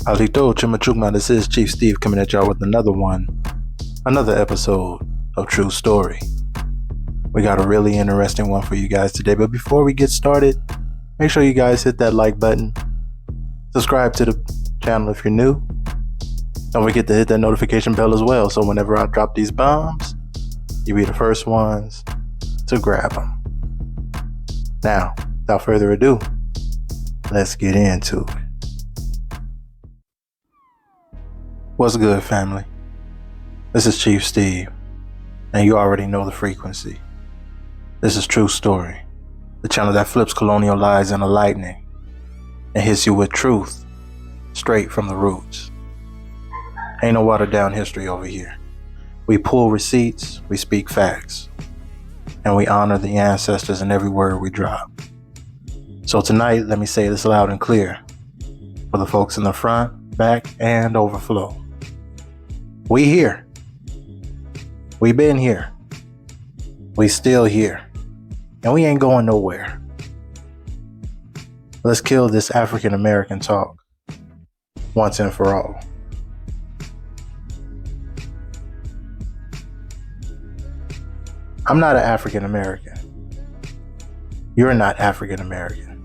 Alito Chimachugma, this is Chief Steve coming at y'all with another episode of True Story. We got a really interesting one for you guys today, but before we get started, make sure you guys hit that like button, subscribe to the channel if you're new, don't forget to hit that notification bell as well, so whenever I drop these bombs, you'll be the first ones to grab them. Now, without further ado, let's get into it. What's good, family? This is Chief Steve, and you already know the frequency. This is True Story, the channel that flips colonial lies into lightning and hits you with truth straight from the roots. Ain't no watered down history over here. We pull receipts, we speak facts, and we honor the ancestors in every word we drop. So tonight, let me say this loud and clear for the folks in the front, back, and overflow. We here. We been here. We still here. And we ain't going nowhere. Let's kill this African American talk once and for all. I'm not an African American. You're not African American.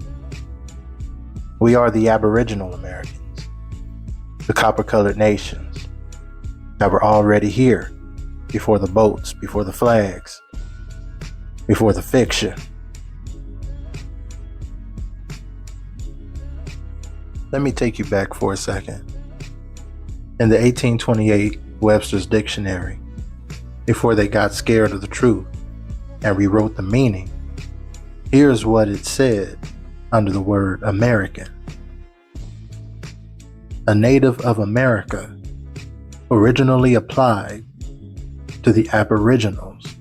We are the Aboriginal Americans, the copper-colored nations that were already here before the boats, before the flags, before the fiction. Let me take you back for a second. In the 1828 Webster's dictionary, before they got scared of the truth and rewrote the meaning, here's what it said under the word American. A native of America, originally applied to the Aboriginals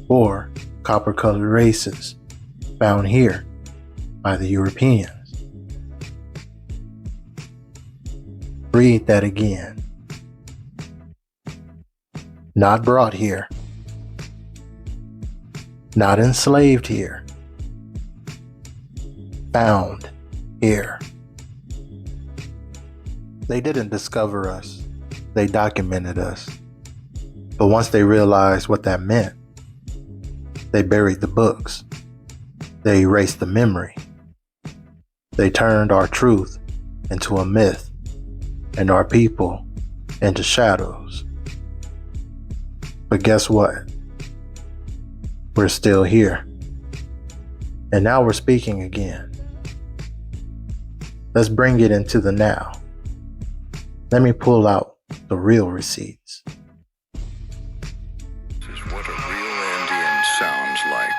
or copper-colored races found here by the Europeans. Read that again. Not brought here, not enslaved here, found here. They didn't discover us, they documented us. But once they realized what that meant, they buried the books, they erased the memory, they turned our truth into a myth and our people into shadows. But guess what? We're still here. And now we're speaking again. Let's bring it into the now. Let me pull out the real receipts. This is what a real Indian sounds like.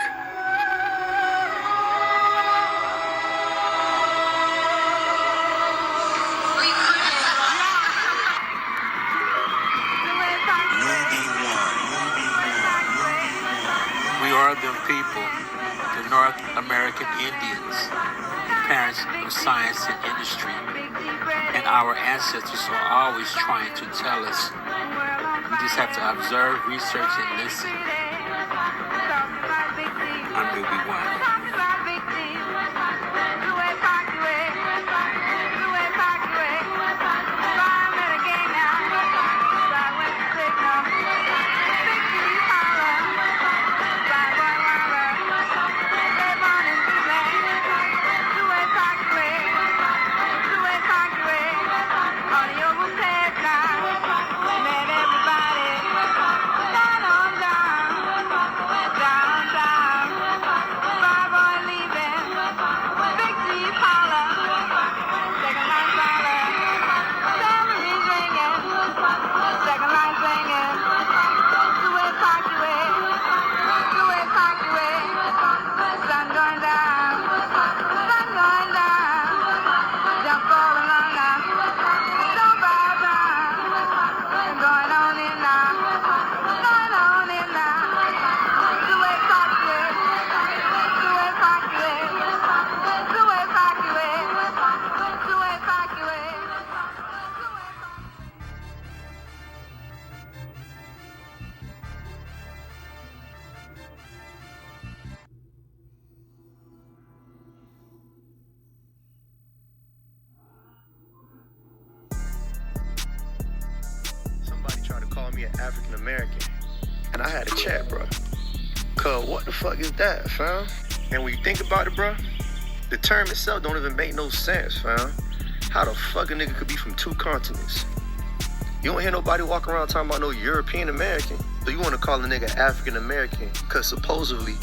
We are the people, the North American Indians, parents of science and industry, and our ancestors are always trying to tell us. We just have to observe, research, and listen. I'm Newbie One. me an African American. And I had a chat, bro. Cuz what the fuck is that, fam? And when you think about it, bro, the term itself don't even make no sense, fam. How the fuck a nigga could be from two continents? You don't hear nobody walk around talking about no European American. So you want to call a nigga African American because supposedly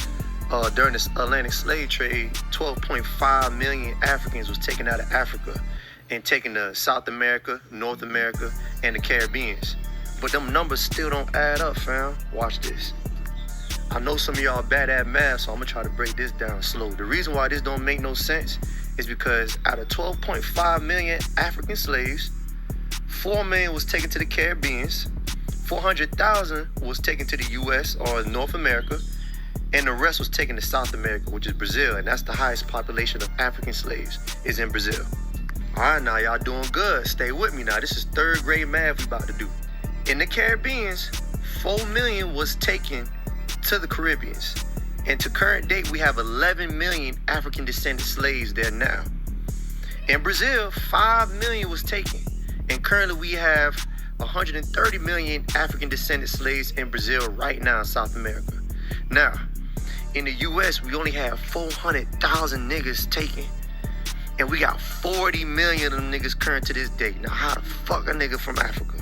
during the Atlantic slave trade, 12.5 million Africans was taken out of Africa and taken to South America, North America, and the Caribbeans. But them numbers still don't add up, fam. Watch this. I know some of y'all bad at math, so I'm gonna try to break this down slow. The reason why this don't make no sense is because out of 12.5 million African slaves, 4 million was taken to the Caribbeans, 400,000 was taken to the US or North America, and the rest was taken to South America, which is Brazil, and that's the highest population of African slaves is in Brazil. All right, now y'all doing good. Stay with me now. This is third grade math we about to do. In the Caribbeans, 4 million was taken to the Caribbeans. And to current date, we have 11 million African descended slaves there now. In Brazil, 5 million was taken. And currently we have 130 million African descended slaves in Brazil right now in South America. Now, in the US, we only have 400,000 niggas taken. And we got 40 million of them niggas current to this day. Now, how the fuck a nigga from Africa?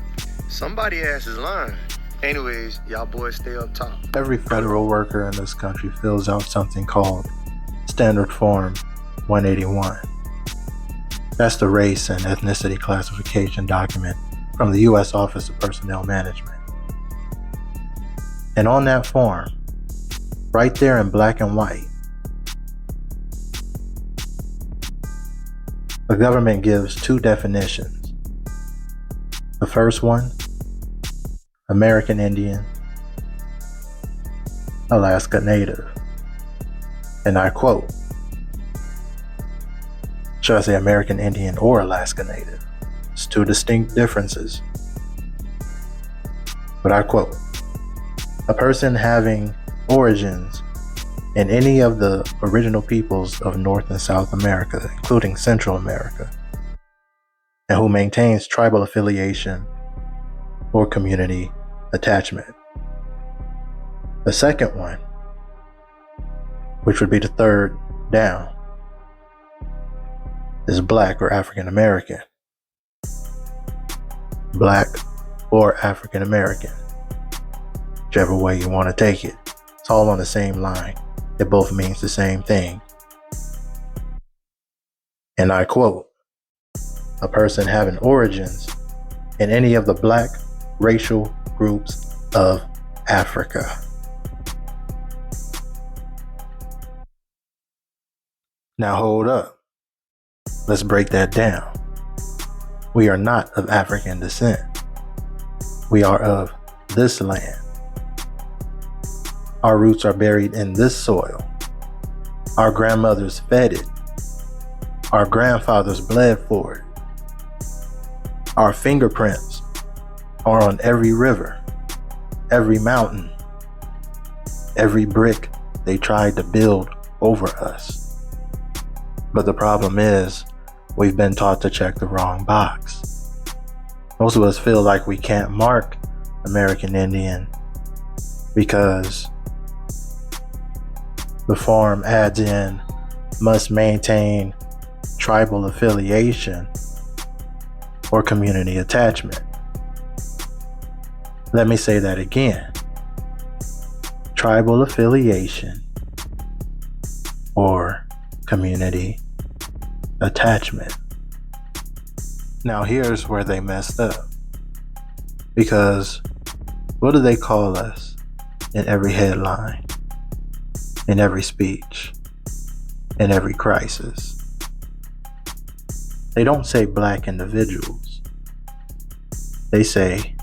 Somebody ass is lying. Anyways, y'all boys stay up top. Every federal worker in this country fills out something called Standard Form 181. That's the race and ethnicity classification document from the U.S. Office of Personnel Management. And on that form, right there in black and white, the government gives two definitions. The first one, American Indian, Alaska Native. And I quote, should I say American Indian or Alaska Native? It's two distinct differences. But I quote, a person having origins in any of the original peoples of North and South America, including Central America, and who maintains tribal affiliation or community attachment. The second one, which would be the third down, is Black or African American. Black or African American, whichever way you want to take it. It's all on the same line. It both means the same thing. And I quote, a person having origins in any of the black racial groups of Africa. Now hold up. Let's break that down. We are not of African descent. We are of this land. Our roots are buried in this soil. Our grandmothers fed it. Our grandfathers bled for it. Our fingerprints are on every river, every mountain, every brick they tried to build over us. But the problem is, we've been taught to check the wrong box. Most of us feel like we can't mark American Indian because the form adds in must maintain tribal affiliation or community attachment. Let me say that again. Tribal affiliation or community attachment. Now here's where they messed up. Because what do they call us in every headline, in every speech, in every crisis? They don't say black individuals. They say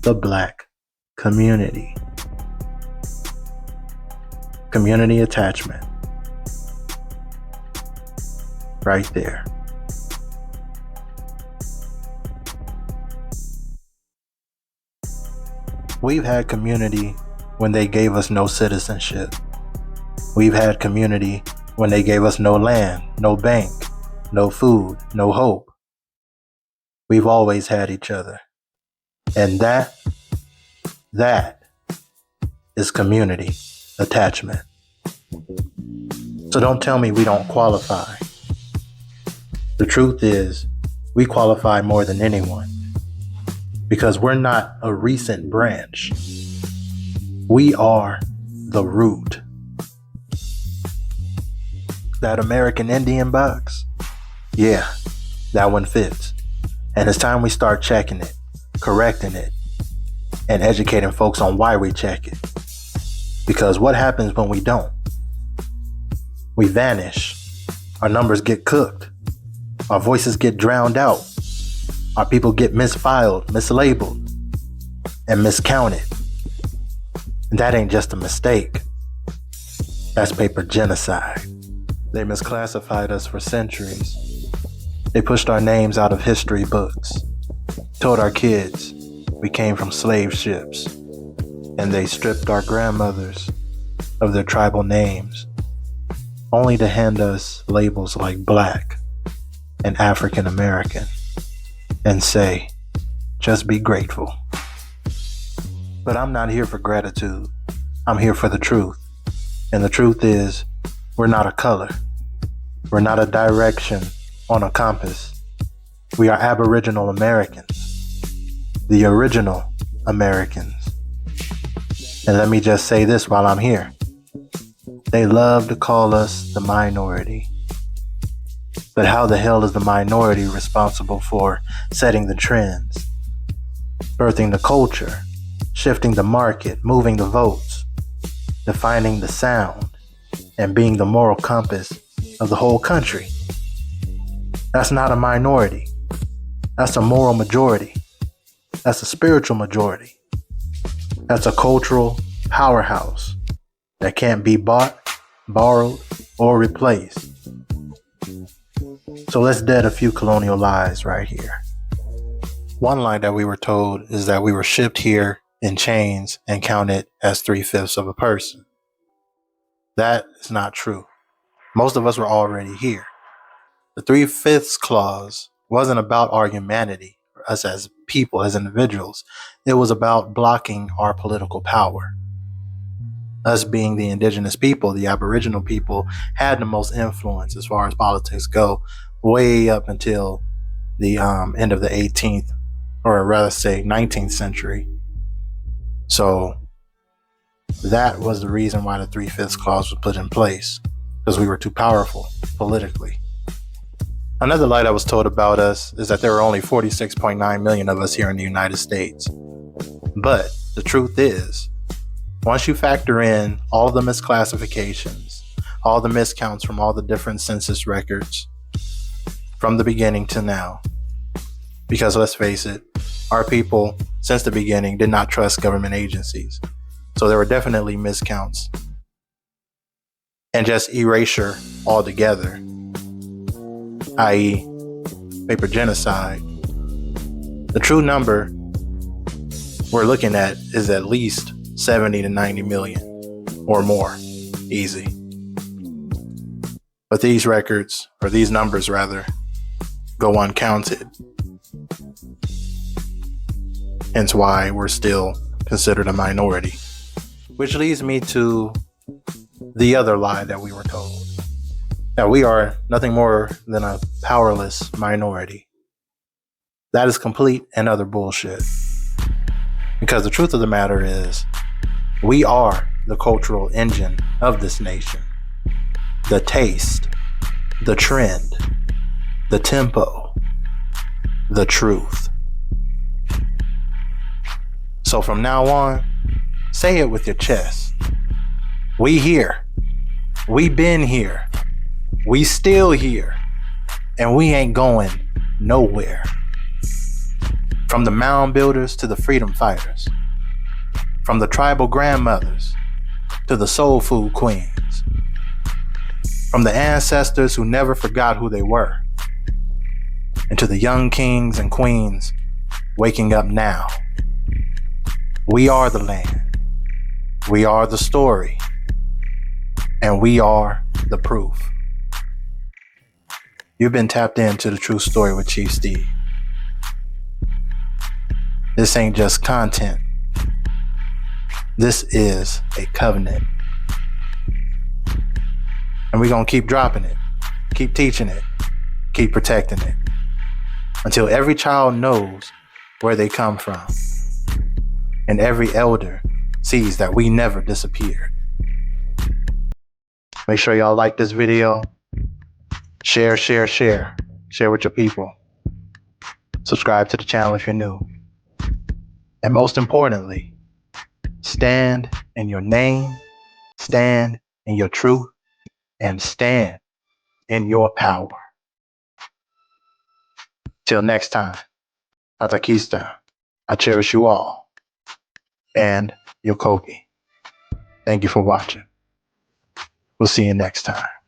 the black community. Community attachment. Right there. We've had community when they gave us no citizenship. We've had community when they gave us no land, no bank, no food, no hope. We've always had each other. And that That is community attachment. So don't tell me we don't qualify. The truth is, we qualify more than anyone because we're not a recent branch. We are the root. That American Indian box? Yeah, that one fits. And it's time we start checking it, correcting it, and educating folks on why we check it. Because what happens when we don't? We vanish. Our numbers get cooked. Our voices get drowned out. Our people get misfiled, mislabeled, and miscounted. And that ain't just a mistake. That's paper genocide. They misclassified us for centuries. They pushed our names out of history books, told our kids we came from slave ships, and they stripped our grandmothers of their tribal names, only to hand us labels like Black and African American and say, just be grateful. But I'm not here for gratitude. I'm here for the truth. And the truth is, we're not a color. We're not a direction on a compass. We are Aboriginal Americans, the original Americans. And let me just say this while I'm here. They love to call us the minority. But how the hell is the minority responsible for setting the trends, birthing the culture, shifting the market, moving the votes, defining the sound, and being the moral compass of the whole country? That's not a minority. That's a moral majority. That's a spiritual majority. That's a cultural powerhouse that can't be bought, borrowed, or replaced. So let's dead a few colonial lies right here. One lie that we were told is that we were shipped here in chains and counted as 3/5 of a person. That is not true. Most of us were already here. The 3/5 clause wasn't about our humanity, or us as people, as individuals. It was about blocking our political power. Us being the indigenous people, the Aboriginal people, had the most influence as far as politics go, way up until the end of the 18th, or rather say 19th century. So that was the reason why the 3/5 clause was put in place, because we were too powerful politically. Another lie that was told about us is that there were only 46.9 million of us here in the United States. But the truth is, once you factor in all the misclassifications, all the miscounts from all the different census records from the beginning to now, because let's face it, our people since the beginning did not trust government agencies. So there were definitely miscounts and just erasure altogether, i.e. paper genocide. The true number we're looking at is at least 70 to 90 million or more, easy. But these records, or these numbers rather, go uncounted. Hence why we're still considered a minority. Which leads me to the other lie that we were told, that we are nothing more than a powerless minority. That is complete and utter bullshit. Because the truth of the matter is, we are the cultural engine of this nation. The taste, the trend, the tempo, the truth. So from now on, say it with your chest. We here. We been here. We still here. And we ain't going nowhere. From the mound builders to the freedom fighters. From the tribal grandmothers to the soul food queens. From the ancestors who never forgot who they were. And to the young kings and queens waking up now. We are the land. We are the story. And we are the proof. You've been tapped into the true story with Chief Steve. This ain't just content. This is a covenant. And we're going to keep dropping it, keep teaching it, keep protecting it, until every child knows where they come from. And every elder sees that we never disappeared. Make sure y'all like this video. Share with your people. Subscribe to the channel if you're new. And most importantly, stand in your name, stand in your truth, and stand in your power. Till next time, Atakista, I cherish you all. And Yokoki. Thank you for watching. We'll see you next time.